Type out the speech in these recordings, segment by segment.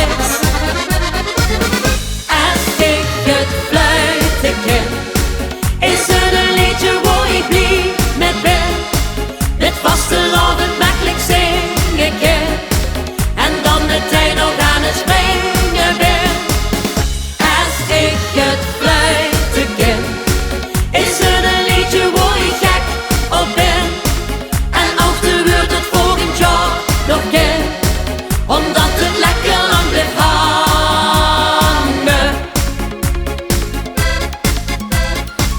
tekst. Als ik het fluiten ken, is het een liedje waar ik blij met ben. Dit vastelavond makkelijk zingen kan, en dan meteen nog aan het springen ben. Als ik het fluiten ken, is het een liedje waar ik gek op ben. En ook de wordt het volgend jaar nog ken, omdat het lekker lang blijft hangen.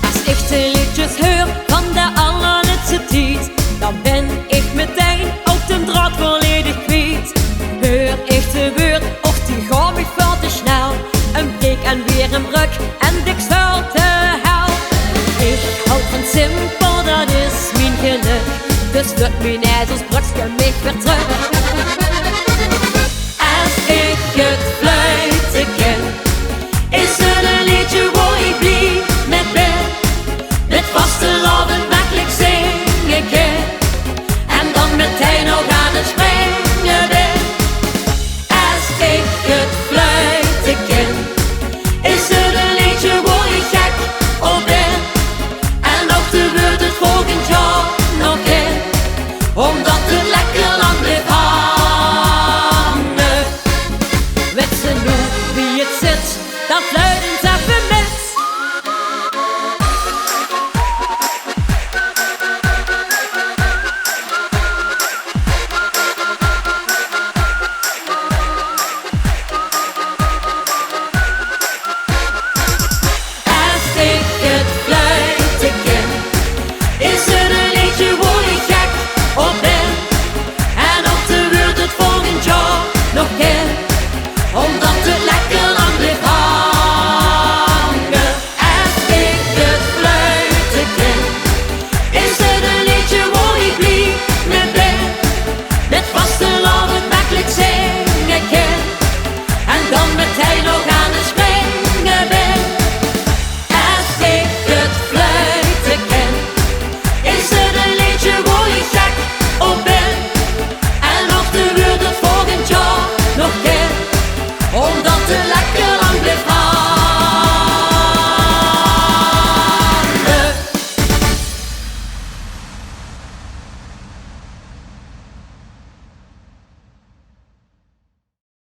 Als ik de liedjes hoor van de allerlaatste tijd, dan ben ik meteen ook de draad volledig kwijt. Hoor ik de woord, och die gaat me veel te snel. Een breek en weer een brug en ik zal te hel. Ik hou van simpel, dat is mijn geluk. Dus wordt mijn ijzersbrugje mij weer terug. Als ik het fluiten ken, is het een liedje waar ik blij met ben. Dit vastelavond makkelijk zingen kan, en dan meteen nog aan het springen ben. Als ik het fluiten ken, is het een liedje waar ik gek op ben. En ook de wordt het volgend jaar nog in, omdat het lekker lang blijft hangen. Weet ze nu wie het zit, dan fluiten ze even met. Als ik het fluiten ken, is het een liedje waar ik gek op ben. En ook de wordt het volgend jaar nog in, omdat